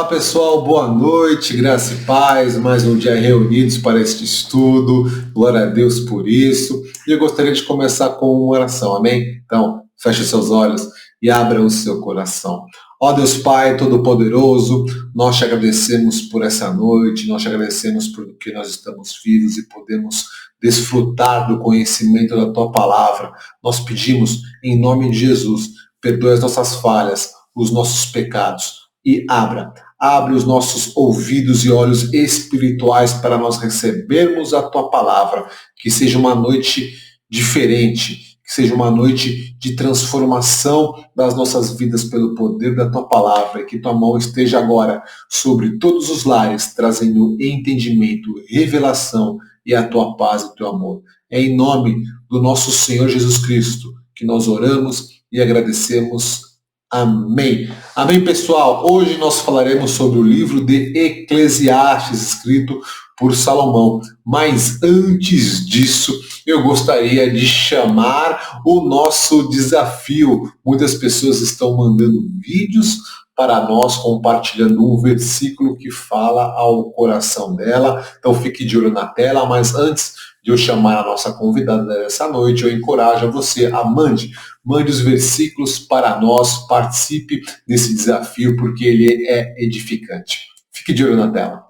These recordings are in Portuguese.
Olá pessoal, boa noite, graça e paz, mais um dia reunidos para este estudo, glória a Deus por isso. E eu gostaria de começar com uma oração, amém? Então, feche seus olhos e abra o seu coração. Ó Deus Pai Todo-Poderoso, nós te agradecemos por essa noite, nós te agradecemos porque nós estamos vivos e podemos desfrutar do conhecimento da Tua Palavra. Nós pedimos, em nome de Jesus, perdoe as nossas falhas, os nossos pecados e abre os nossos ouvidos e olhos espirituais para nós recebermos a Tua Palavra, que seja uma noite diferente, que seja uma noite de transformação das nossas vidas pelo poder da Tua Palavra, e que Tua mão esteja agora sobre todos os lares, trazendo entendimento, revelação e a Tua paz e o Teu amor. É em nome do nosso Senhor Jesus Cristo que nós oramos e agradecemos. Amém. Amém, pessoal. Hoje nós falaremos sobre o livro de Eclesiastes, escrito por Salomão. Mas antes disso, eu gostaria de chamar o nosso desafio. Muitas pessoas estão mandando vídeos para nós, compartilhando um versículo que fala ao coração dela. Então fique de olho na tela, mas antes de eu chamar a nossa convidada dessa noite, eu encorajo você a mande os versículos para nós, participe desse desafio, porque ele é edificante. Fique de olho na tela.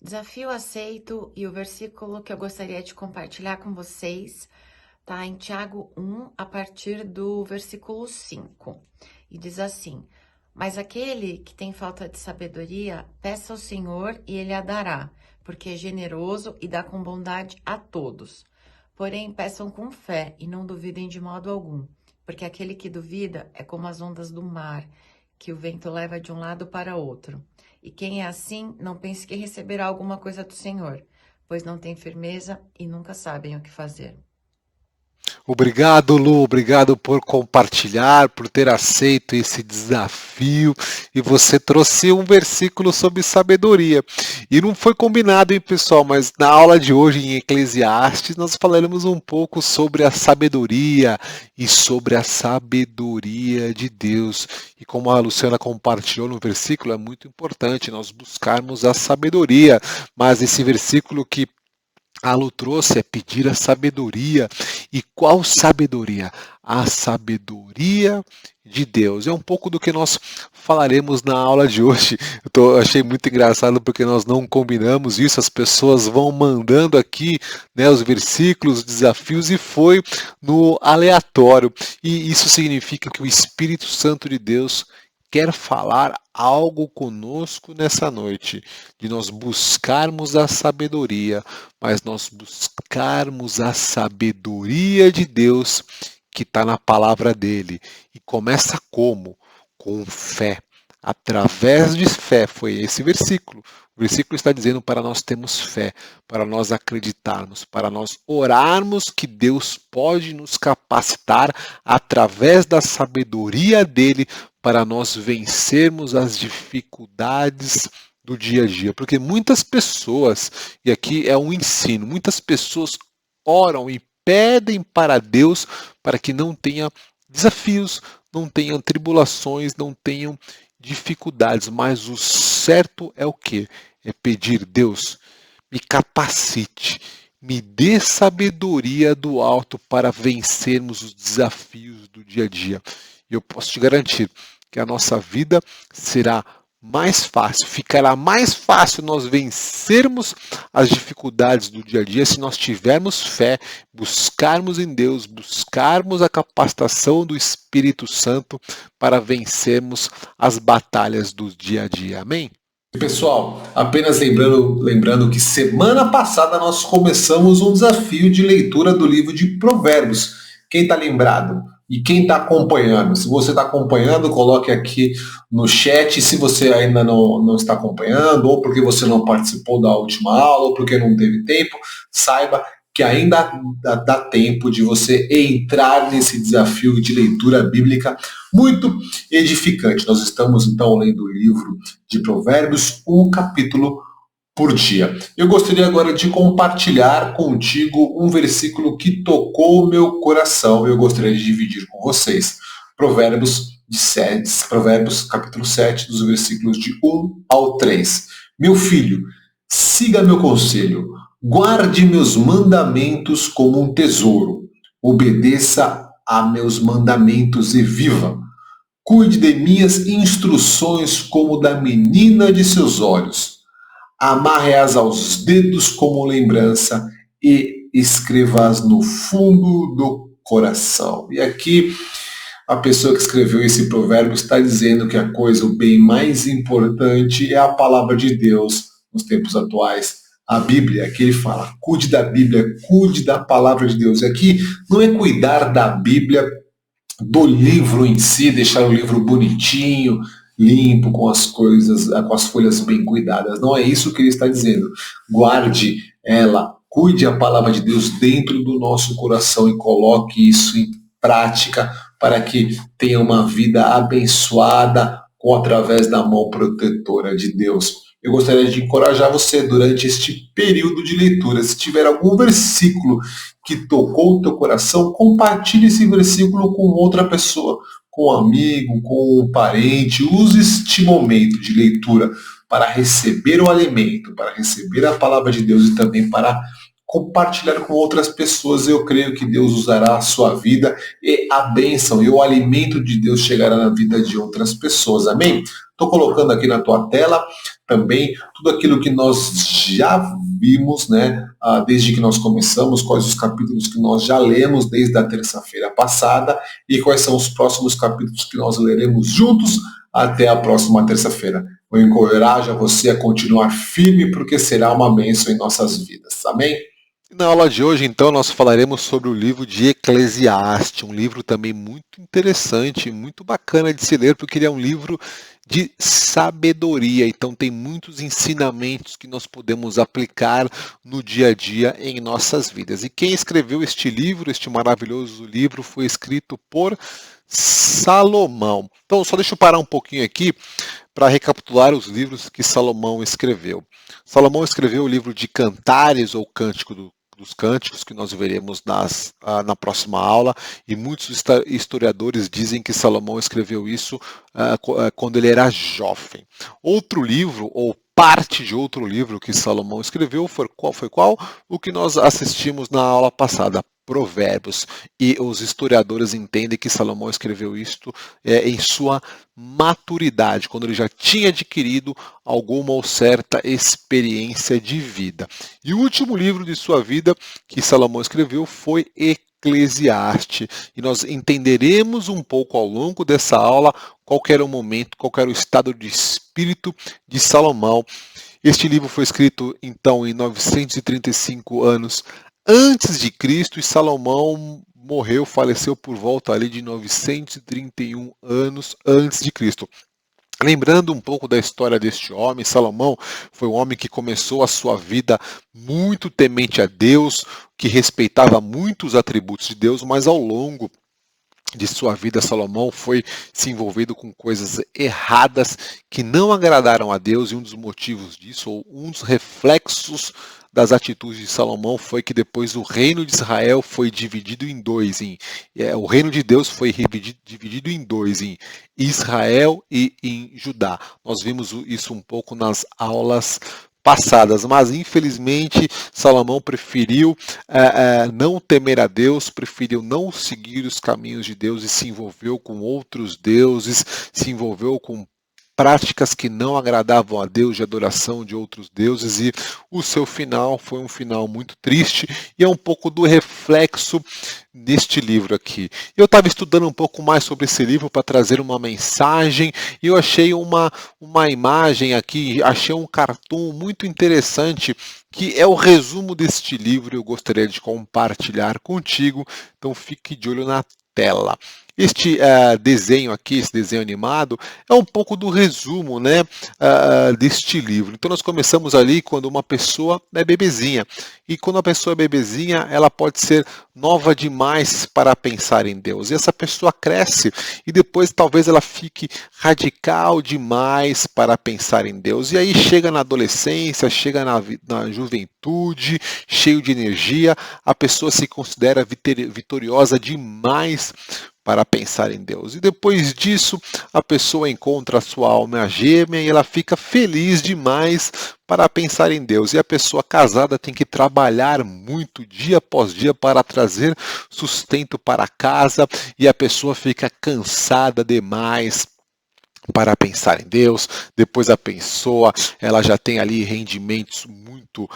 Desafio aceito, e o versículo que eu gostaria de compartilhar com vocês está em Tiago 1, a partir do versículo 5. E diz assim: mas aquele que tem falta de sabedoria, peça ao Senhor e ele a dará, porque é generoso e dá com bondade a todos. Porém, peçam com fé e não duvidem de modo algum, porque aquele que duvida é como as ondas do mar, que o vento leva de um lado para outro. E quem é assim, não pense que receberá alguma coisa do Senhor, pois não tem firmeza e nunca sabem o que fazer. Obrigado, Lu, obrigado por compartilhar, por ter aceito esse desafio. E você trouxe um versículo sobre sabedoria. E não foi combinado, hein, pessoal, mas na aula de hoje em Eclesiastes nós falaremos um pouco sobre a sabedoria e sobre a sabedoria de Deus. E como a Luciana compartilhou no versículo, é muito importante nós buscarmos a sabedoria. Mas esse versículo que a Lu trouxe é pedir a sabedoria. E qual sabedoria? A sabedoria de Deus. É um pouco do que nós falaremos na aula de hoje. Achei muito engraçado porque nós não combinamos isso. As pessoas vão mandando aqui, né, os versículos, os desafios, e foi no aleatório. E isso significa que o Espírito Santo de Deus quer falar algo conosco nessa noite, de nós buscarmos a sabedoria, mas nós buscarmos a sabedoria de Deus que está na palavra dele. E começa como? Com fé. Através de fé, foi esse versículo. O versículo está dizendo para nós termos fé, para nós acreditarmos, para nós orarmos que Deus pode nos capacitar através da sabedoria dele para nós vencermos as dificuldades do dia a dia. Porque muitas pessoas, e aqui é um ensino, muitas pessoas oram e pedem para Deus para que não tenha desafios, não tenham tribulações, não tenham dificuldades, mas o certo é o quê? É pedir: Deus, me capacite, me dê sabedoria do alto para vencermos os desafios do dia a dia. E eu posso te garantir que a nossa vida será mais fácil, ficará mais fácil nós vencermos as dificuldades do dia a dia se nós tivermos fé, buscarmos em Deus, buscarmos a capacitação do Espírito Santo para vencermos as batalhas do dia a dia. Amém? Pessoal, apenas lembrando que semana passada nós começamos um desafio de leitura do livro de Provérbios. Quem está lembrado? E quem está acompanhando? Se você está acompanhando, coloque aqui no chat. Se você ainda não está acompanhando, ou porque você não participou da última aula, ou porque não teve tempo, saiba que ainda dá tempo de você entrar nesse desafio de leitura bíblica muito edificante. Nós estamos então lendo o livro de Provérbios, um capítulo por dia. Eu gostaria agora de compartilhar contigo um versículo que tocou o meu coração. Eu gostaria de dividir com vocês. Provérbios Provérbios capítulo 7, dos versículos de 1 ao 3. Meu filho, siga meu conselho, guarde meus mandamentos como um tesouro, obedeça a meus mandamentos e viva. Cuide de minhas instruções como da menina de seus olhos. Amarre-as aos dedos como lembrança e escreva-as no fundo do coração. E aqui a pessoa que escreveu esse provérbio está dizendo que a coisa, o bem mais importante é a palavra de Deus nos tempos atuais. A Bíblia, aqui ele fala, cuide da Bíblia, cuide da palavra de Deus. E aqui não é cuidar da Bíblia, do livro em si, deixar o livro bonitinho, limpo, com as coisas, com as folhas bem cuidadas. Não é isso que ele está dizendo. Guarde ela, cuide a palavra de Deus dentro do nosso coração e coloque isso em prática para que tenha uma vida abençoada através da mão protetora de Deus. Eu gostaria de encorajar você durante este período de leitura. Se tiver algum versículo que tocou o teu coração, compartilhe esse versículo com outra pessoa, com um amigo, com um parente. Use este momento de leitura para receber o alimento, para receber a palavra de Deus e também para compartilhar com outras pessoas. Eu creio que Deus usará a sua vida e a bênção e o alimento de Deus chegará na vida de outras pessoas. Amém? Estou colocando aqui na tua tela também tudo aquilo que nós já vimos, né, desde que nós começamos, quais os capítulos que nós já lemos desde a terça-feira passada e quais são os próximos capítulos que nós leremos juntos até a próxima terça-feira. Eu encorajo a você a continuar firme, porque será uma bênção em nossas vidas. Amém? Na aula de hoje, então, nós falaremos sobre o livro de Eclesiastes, um livro também muito interessante, muito bacana de se ler, porque ele é um livro de sabedoria, então tem muitos ensinamentos que nós podemos aplicar no dia a dia em nossas vidas. E quem escreveu este livro, este maravilhoso livro, foi escrito por Salomão. Então, só deixa eu parar um pouquinho aqui para recapitular os livros que Salomão escreveu. Salomão escreveu o livro de Cantares, ou Cântico dos Cânticos, que nós veremos na próxima aula, e muitos historiadores dizem que Salomão escreveu isso quando ele era jovem. Outro livro, ou parte de outro livro que Salomão escreveu, foi qual? O que nós assistimos na aula passada, Provérbios, e os historiadores entendem que Salomão escreveu isto em sua maturidade, quando ele já tinha adquirido alguma ou certa experiência de vida. E o último livro de sua vida que Salomão escreveu foi Eclesiastes, e nós entenderemos um pouco ao longo dessa aula qual era o momento, qual era o estado de espírito de Salomão. Este livro foi escrito então em 935 anos antes de Cristo, e Salomão faleceu por volta ali de 931 anos antes de Cristo. Lembrando um pouco da história deste homem, Salomão foi um homem que começou a sua vida muito temente a Deus, que respeitava muitos atributos de Deus, mas ao longo de sua vida, Salomão foi se envolvido com coisas erradas que não agradaram a Deus, e um dos motivos disso, ou um dos reflexos das atitudes de Salomão, foi que depois o reino de Israel foi dividido em dois. O reino de Deus foi dividido em dois, em Israel e em Judá. Nós vimos isso um pouco nas aulas passadas, mas infelizmente Salomão preferiu não temer a Deus, preferiu não seguir os caminhos de Deus e se envolveu com outros deuses, se envolveu com práticas que não agradavam a Deus, de adoração de outros deuses, e o seu final foi um final muito triste, e é um pouco do reflexo neste livro aqui. Eu estava estudando um pouco mais sobre esse livro para trazer uma mensagem, e eu achei uma imagem aqui, achei um cartoon muito interessante, que é o resumo deste livro. Eu gostaria de compartilhar contigo, então fique de olho na tela. Este desenho aqui, esse desenho animado, é um pouco do resumo, né, deste livro. Então nós começamos ali quando uma pessoa é bebezinha. E quando a pessoa é bebezinha, ela pode ser nova demais para pensar em Deus. E essa pessoa cresce e depois talvez ela fique radical demais para pensar em Deus. E aí chega na adolescência, chega na juventude, cheio de energia, a pessoa se considera vitoriosa demais para pensar em Deus. E depois disso, a pessoa encontra a sua alma gêmea e ela fica feliz demais para pensar em Deus. E a pessoa casada tem que trabalhar muito dia após dia para trazer sustento para casa e a pessoa fica cansada demais para pensar em Deus. Depois a pessoa ela já tem ali rendimentos muito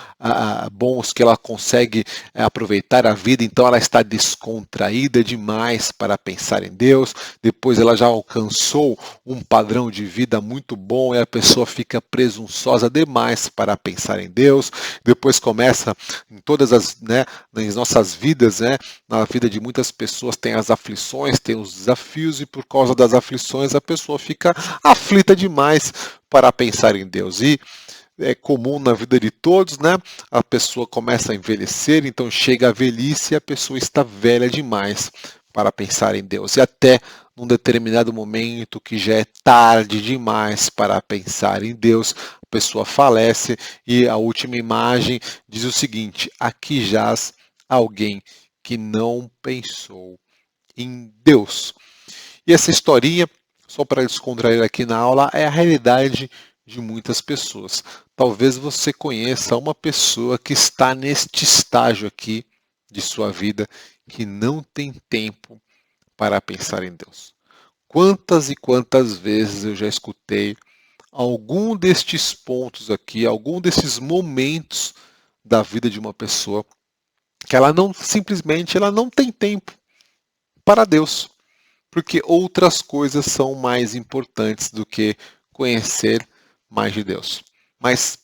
bons que ela consegue aproveitar a vida, então ela está descontraída demais para pensar em Deus. Depois ela já alcançou um padrão de vida muito bom e a pessoa fica presunçosa demais para pensar em Deus. Depois começa em todas nas nossas vidas, na vida de muitas pessoas tem as aflições, tem os desafios e por causa das aflições a pessoa fica aflita demais para pensar em Deus. E é comum na vida de todos, a pessoa começa a envelhecer, então chega a velhice e a pessoa está velha demais para pensar em Deus. E até num determinado momento que já é tarde demais para pensar em Deus, a pessoa falece e a última imagem diz o seguinte: aqui jaz alguém que não pensou em Deus. E essa historinha, só para descontrair aqui na aula, é a realidade de muitas pessoas. Talvez você conheça uma pessoa que está neste estágio aqui de sua vida, que não tem tempo para pensar em Deus. Quantas e quantas vezes eu já escutei algum destes pontos aqui, algum desses momentos da vida de uma pessoa, que ela simplesmente não tem tempo para Deus. Porque outras coisas são mais importantes do que conhecer mais de Deus. Mas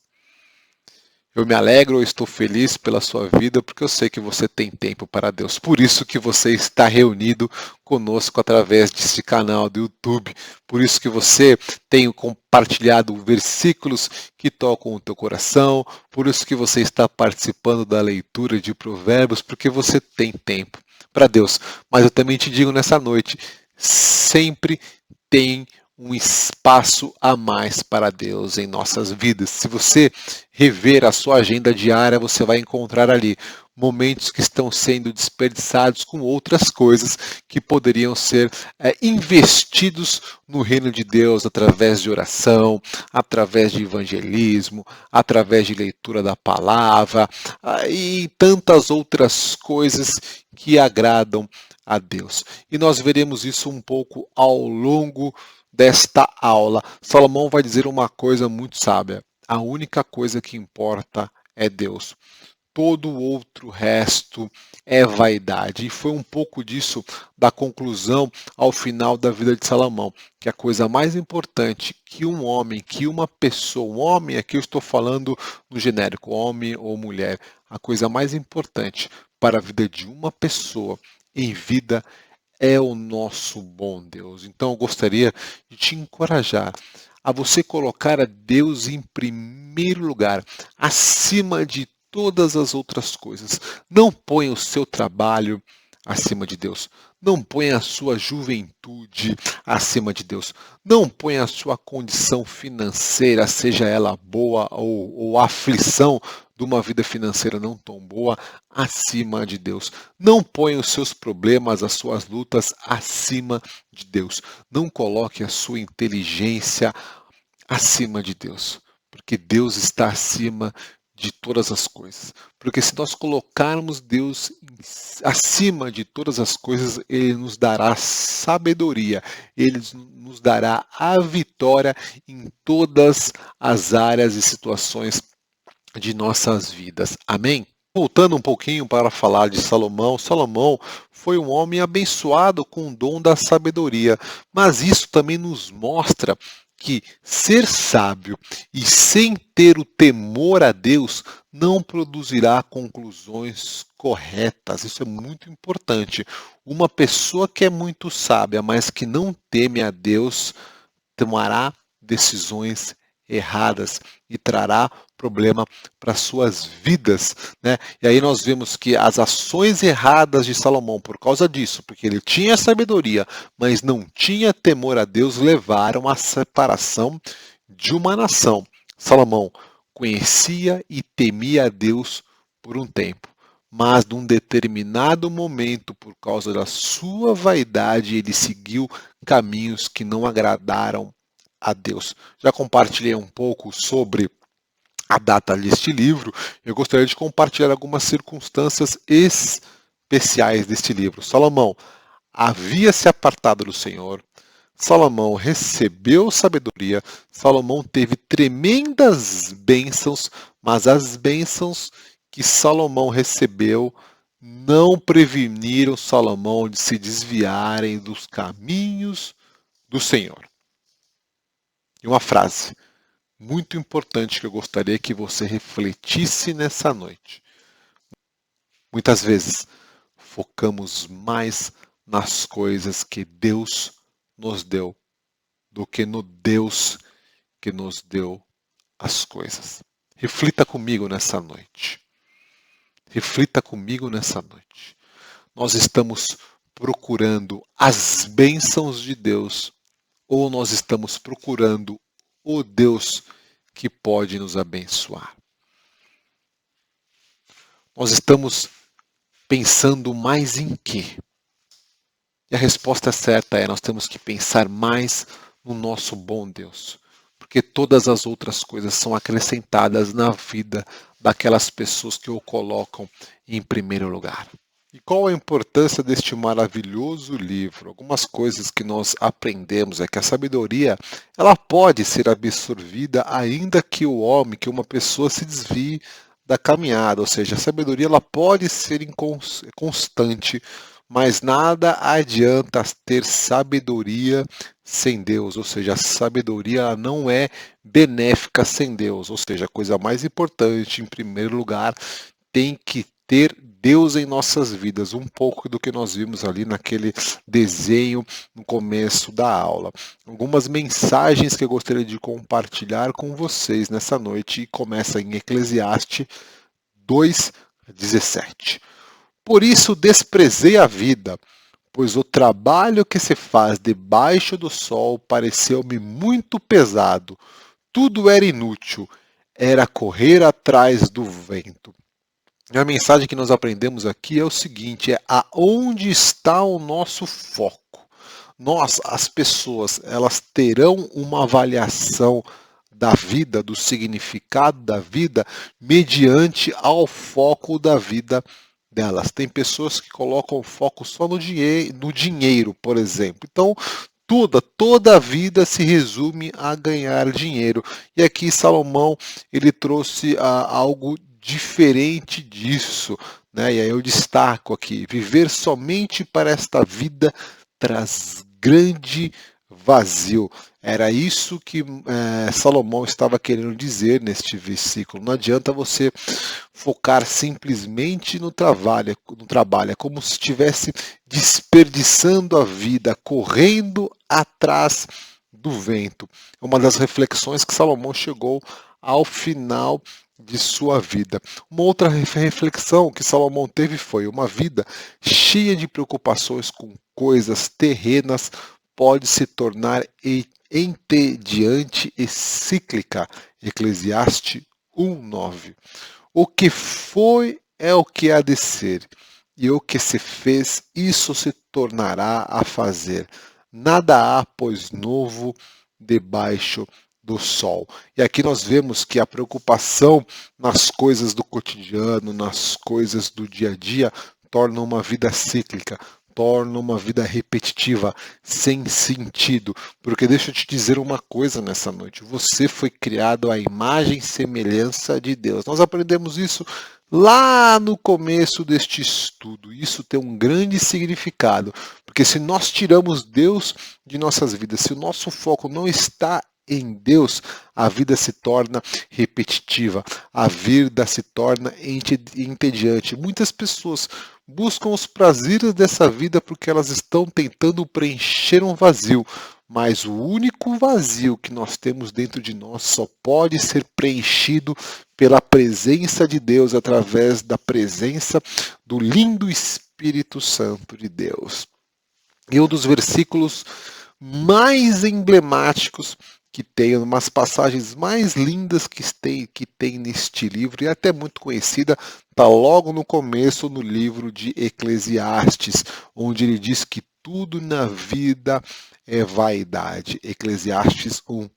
eu me alegro, eu estou feliz pela sua vida, porque eu sei que você tem tempo para Deus. Por isso que você está reunido conosco através desse canal do YouTube. Por isso que você tem compartilhado versículos que tocam o teu coração. Por isso que você está participando da leitura de Provérbios, porque você tem tempo para Deus. Mas eu também te digo nessa noite, sempre tem um espaço a mais para Deus em nossas vidas. Se você rever a sua agenda diária, você vai encontrar ali momentos que estão sendo desperdiçados com outras coisas que poderiam ser investidos no reino de Deus através de oração, através de evangelismo, através de leitura da palavra e tantas outras coisas que agradam a Deus. E nós veremos isso um pouco ao longo desta aula. Salomão vai dizer uma coisa muito sábia: a única coisa que importa é Deus. Todo o outro resto é vaidade. E foi um pouco disso da conclusão ao final da vida de Salomão, que a coisa mais importante que um homem, que uma pessoa, um homem, aqui eu estou falando no genérico, homem ou mulher, a coisa mais importante para a vida de uma pessoa em vida é o nosso bom Deus. Então eu gostaria de te encorajar a você colocar a Deus em primeiro lugar, acima de todas as outras coisas. Não ponha o seu trabalho acima de Deus. Não ponha a sua juventude acima de Deus. Não ponha a sua condição financeira, seja ela boa ou a aflição de uma vida financeira não tão boa, acima de Deus. Não ponha os seus problemas, as suas lutas acima de Deus. Não coloque a sua inteligência acima de Deus, porque Deus está acima de todas as coisas. Porque se nós colocarmos Deus acima de todas as coisas, Ele nos dará sabedoria, Ele nos dará a vitória em todas as áreas e situações de nossas vidas. Amém? Voltando um pouquinho para falar de Salomão, Salomão foi um homem abençoado com o dom da sabedoria, mas isso também nos mostra que ser sábio e sem ter o temor a Deus não produzirá conclusões corretas. Isso é muito importante. Uma pessoa que é muito sábia, mas que não teme a Deus, tomará decisões erradas e trará problema para suas vidas, né? E aí nós vemos que as ações erradas de Salomão, por causa disso, porque ele tinha sabedoria, mas não tinha temor a Deus, levaram à separação de uma nação. Salomão conhecia e temia a Deus por um tempo, mas num determinado momento, por causa da sua vaidade, ele seguiu caminhos que não agradaram a Deus. Já compartilhei um pouco sobre a data deste livro. Eu gostaria de compartilhar algumas circunstâncias especiais deste livro. Salomão havia se apartado do Senhor. Salomão recebeu sabedoria. Salomão teve tremendas bênçãos, mas as bênçãos que Salomão recebeu não preveniram Salomão de se desviarem dos caminhos do Senhor. E uma frase muito importante que eu gostaria que você refletisse nessa noite. Muitas vezes focamos mais nas coisas que Deus nos deu do que no Deus que nos deu as coisas. Reflita comigo nessa noite. Reflita comigo nessa noite. Nós estamos procurando as bênçãos de Deus ou nós estamos procurando o Deus que pode nos abençoar? Nós estamos pensando mais em quê? E a resposta certa é: nós temos que pensar mais no nosso bom Deus, porque todas as outras coisas são acrescentadas na vida daquelas pessoas que o colocam em primeiro lugar. E qual a importância deste maravilhoso livro? Algumas coisas que nós aprendemos é que a sabedoria, ela pode ser absorvida ainda que o homem, que uma pessoa se desvie da caminhada, ou seja, a sabedoria ela pode ser constante, mas nada adianta ter sabedoria sem Deus, ou seja, a sabedoria ela não é benéfica sem Deus, ou seja, a coisa mais importante, em primeiro lugar, tem que ter Deus em nossas vidas, um pouco do que nós vimos ali naquele desenho no começo da aula. Algumas mensagens que eu gostaria de compartilhar com vocês nessa noite, e começa em Eclesiastes 2:17. Por isso desprezei a vida, pois o trabalho que se faz debaixo do sol pareceu-me muito pesado. Tudo era inútil, era correr atrás do vento. E a mensagem que nós aprendemos aqui é o seguinte: aonde está o nosso foco? Nós, as pessoas, elas terão uma avaliação da vida, do significado da vida, mediante ao foco da vida delas. Tem pessoas que colocam o foco só no dinheiro, por exemplo. Então, toda a vida se resume a ganhar dinheiro. E aqui Salomão, ele trouxe algo diferente disso, né? E aí eu destaco aqui: viver somente para esta vida traz grande vazio. Era isso que Salomão estava querendo dizer neste versículo. Não adianta você focar simplesmente no trabalho. É como se estivesse desperdiçando a vida, correndo atrás do vento. É uma das reflexões que Salomão chegou ao final de sua vida. Uma outra reflexão que Salomão teve foi: uma vida cheia de preocupações com coisas terrenas pode se tornar entediante e cíclica. Eclesiastes 1:9. O que foi é o que há de ser, e o que se fez, isso se tornará a fazer. Nada há, pois, novo debaixo do sol. E aqui nós vemos que a preocupação nas coisas do cotidiano, nas coisas do dia a dia, torna uma vida cíclica, torna uma vida repetitiva, sem sentido. Porque deixa eu te dizer uma coisa nessa noite: você foi criado à imagem e semelhança de Deus. Nós aprendemos isso lá no começo deste estudo. Isso tem um grande significado, porque se nós tiramos Deus de nossas vidas, se o nosso foco não está em Deus, a vida se torna repetitiva, a vida se torna entediante. Muitas pessoas buscam os prazeres dessa vida porque elas estão tentando preencher um vazio, mas o único vazio que nós temos dentro de nós só pode ser preenchido pela presença de Deus, através da presença do lindo Espírito Santo de Deus. E um dos versículos mais emblemáticos que tem umas passagens mais lindas que tem neste livro, e até muito conhecida, está logo no começo no livro de Eclesiastes, onde ele diz que tudo na vida é vaidade. Eclesiastes 1,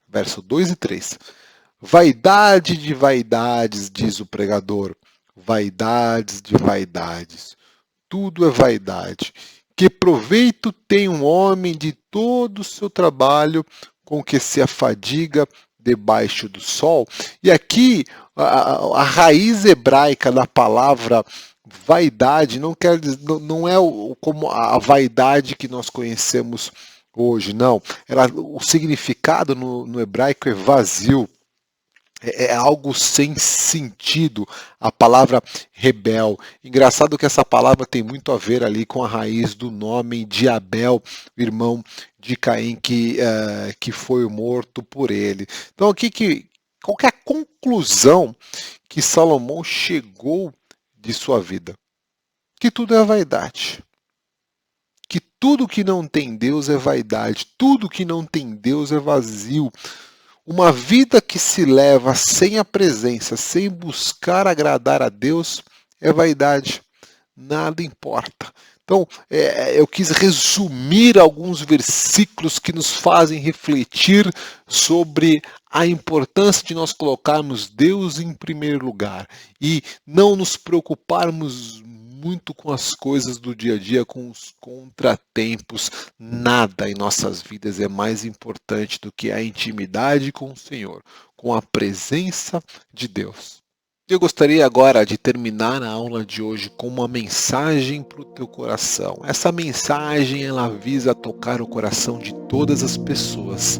verso 2 e 3. Vaidade de vaidades, diz o pregador, vaidades de vaidades. Tudo é vaidade. Que proveito tem um homem de todo o seu trabalho com que se afadiga debaixo do sol? E aqui a raiz hebraica da palavra vaidade não quer dizer, não é como a vaidade que nós conhecemos hoje, não. O significado no hebraico é vazio. É algo sem sentido, a palavra rebel. Engraçado que essa palavra tem muito a ver ali com a raiz do nome de Abel, irmão de Caim, que foi morto por ele. Então, qual que é a conclusão que Salomão chegou de sua vida? Que tudo é vaidade. Que tudo que não tem Deus é vaidade. Tudo que não tem Deus é vazio. Uma vida que se leva sem a presença, sem buscar agradar a Deus, é vaidade. Nada importa. Então, eu quis resumir alguns versículos que nos fazem refletir sobre a importância de nós colocarmos Deus em primeiro lugar e não nos preocuparmos muito com as coisas do dia a dia, com os contratempos. Nada em nossas vidas é mais importante do que a intimidade com o Senhor, com a presença de Deus. Eu gostaria agora de terminar a aula de hoje com uma mensagem para o teu coração. Essa mensagem ela visa tocar o coração de todas as pessoas,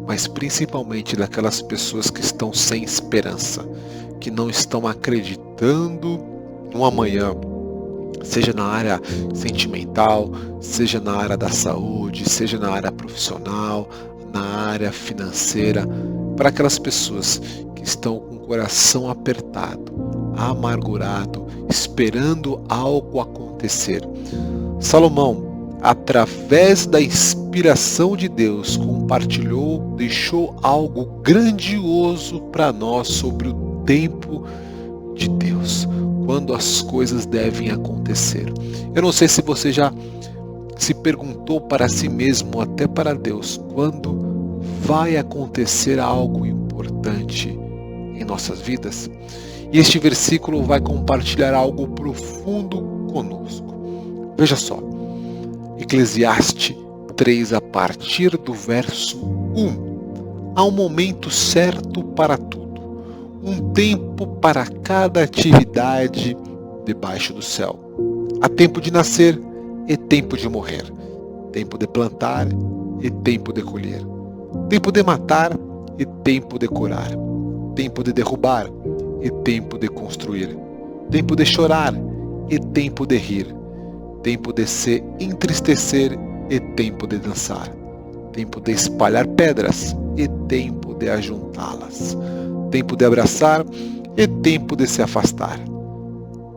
mas principalmente daquelas pessoas que estão sem esperança, que não estão acreditando no amanhã, seja na área sentimental, seja na área da saúde, seja na área profissional, na área financeira, para aquelas pessoas que estão com o coração apertado, amargurado, esperando algo acontecer. Salomão, através da inspiração de Deus, deixou algo grandioso para nós sobre o tempo de Deus, quando as coisas devem acontecer. Eu não sei se você já se perguntou para si mesmo, até para Deus, quando vai acontecer algo importante em nossas vidas? E este versículo vai compartilhar algo profundo conosco. Veja só, Eclesiastes 3, a partir do verso 1. Há um momento certo para tudo, um tempo para cada atividade debaixo do céu. Há tempo de nascer e tempo de morrer, tempo de plantar e tempo de colher, tempo de matar e tempo de curar, tempo de derrubar e tempo de construir, tempo de chorar e tempo de rir, tempo de se entristecer e tempo de dançar, tempo de espalhar pedras e tempo de ajuntá-las, tempo de abraçar e tempo de se afastar,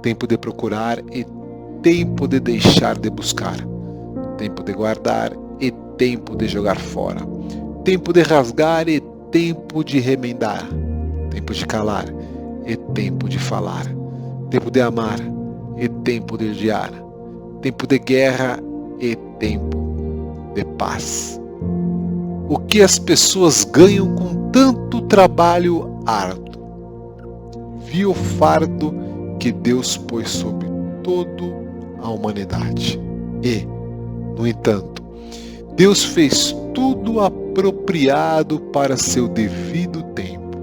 tempo de procurar e tempo de deixar de buscar, tempo de guardar e tempo de jogar fora, tempo de rasgar e tempo de remendar, tempo de calar e tempo de falar, tempo de amar e tempo de odiar, tempo de guerra e tempo de paz. O que as pessoas ganham com tanto trabalho árduo? Vi o fardo que Deus pôs sobre toda a humanidade. E, no entanto, Deus fez tudo apropriado para seu devido tempo.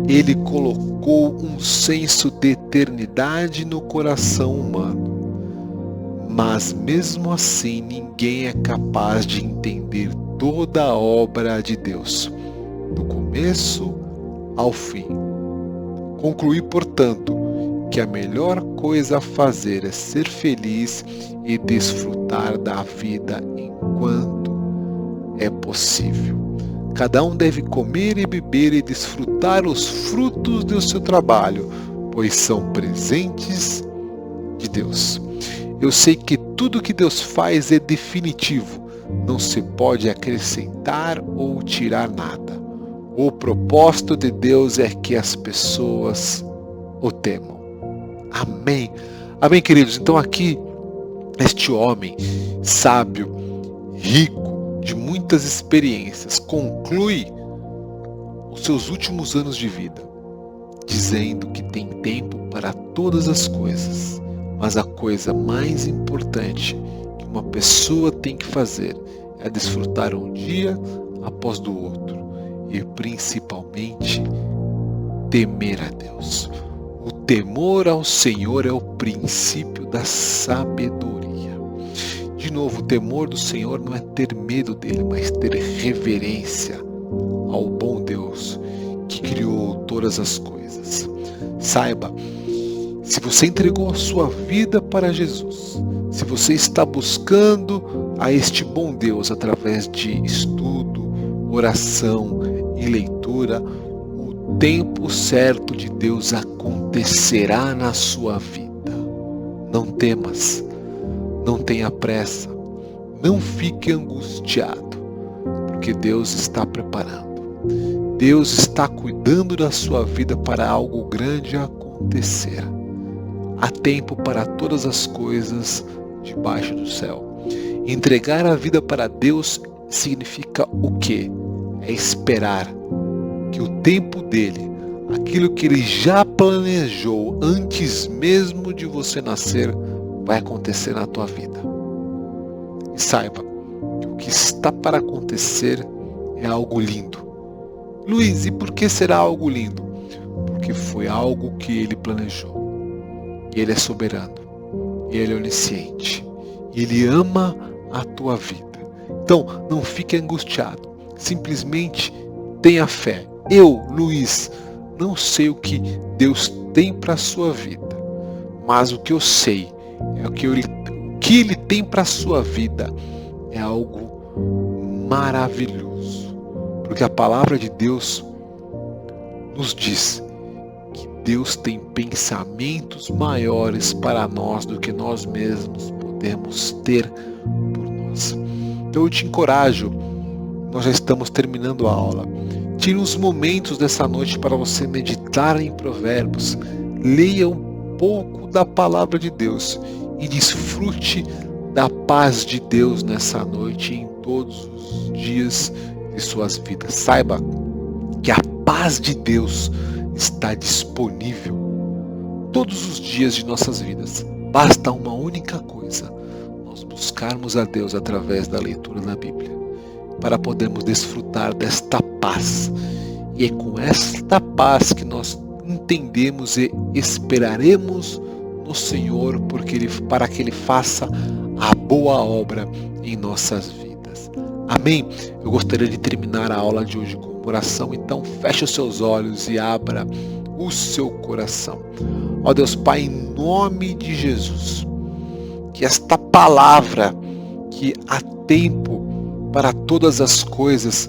Ele colocou um senso de eternidade no coração humano. Mas mesmo assim ninguém é capaz de entender toda a obra de Deus, do começo ao fim. Concluí, portanto, que a melhor coisa a fazer é ser feliz e desfrutar da vida enquanto é possível. Cada um deve comer e beber e desfrutar os frutos do seu trabalho, pois são presentes de Deus. Eu sei que tudo que Deus faz é definitivo, não se pode acrescentar ou tirar nada. O propósito de Deus é que as pessoas o temam. Amém. Amém, queridos. Então aqui, este homem sábio, rico, de muitas experiências, conclui os seus últimos anos de vida, dizendo que tem tempo para todas as coisas, mas a coisa mais importante que uma pessoa tem que fazer é desfrutar um dia após do outro e principalmente temer a Deus. O temor ao Senhor é o princípio da sabedoria. De novo, o temor do Senhor não é ter medo dele, mas ter reverência ao bom Deus que criou todas as coisas. Saiba, se você entregou a sua vida para Jesus, se você está buscando a este bom Deus através de estudo, oração e leitura, o tempo certo de Deus acontecerá na sua vida. Não temas, não tenha pressa, não fique angustiado, porque Deus está preparando. Deus está cuidando da sua vida para algo grande acontecer. Há tempo para todas as coisas debaixo do céu. Entregar a vida para Deus significa o quê? É esperar que o tempo dele, aquilo que ele já planejou antes mesmo de você nascer, vai acontecer na tua vida. E saiba que o que está para acontecer é algo lindo. Luiz, e por que será algo lindo? Porque foi algo que ele planejou. E ele é soberano. E ele é onisciente. E ele ama a tua vida. Então, não fique angustiado. Simplesmente tenha fé. Eu, Luiz, não sei o que Deus tem para a sua vida. Mas o que eu sei é o que ele tem para a sua vida é algo maravilhoso. Porque a palavra de Deus nos diz que Deus tem pensamentos maiores para nós do que nós mesmos podemos ter por nós. Então eu te encorajo, nós já estamos terminando a aula. Tire uns momentos dessa noite para você meditar em Provérbios. Leia um pouco da palavra de Deus e desfrute da paz de Deus nessa noite e em todos os dias de suas vidas. Saiba que a paz de Deus está disponível todos os dias de nossas vidas. Basta uma única coisa: nós buscarmos a Deus através da leitura da Bíblia, para podermos desfrutar desta paz. E é com esta paz que nós entendemos e esperaremos no Senhor, para que Ele faça a boa obra em nossas vidas. Amém? Eu gostaria de terminar a aula de hoje com uma oração, então feche os seus olhos e abra o seu coração. Ó Deus Pai, em nome de Jesus, que esta palavra, que há tempo para todas as coisas,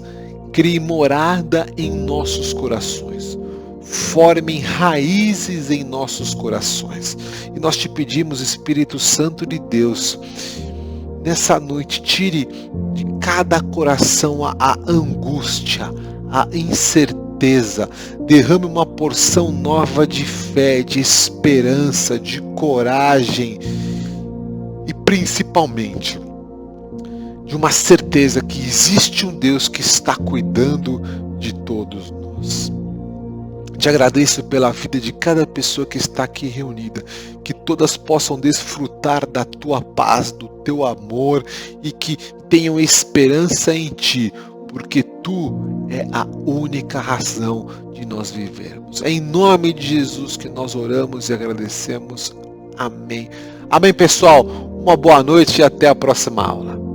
crie morada em nossos corações, formem raízes em nossos corações. E nós te pedimos, Espírito Santo de Deus, nessa noite, tire de cada coração a angústia, a incerteza, derrame uma porção nova de fé, de esperança, de coragem e principalmente de uma certeza que existe um Deus que está cuidando de todos nós. Te agradeço pela vida de cada pessoa que está aqui reunida, que todas possam desfrutar da tua paz, do teu amor e que tenham esperança em ti, porque tu é a única razão de nós vivermos. É em nome de Jesus que nós oramos e agradecemos. Amém. Amém, pessoal. Uma boa noite e até a próxima aula.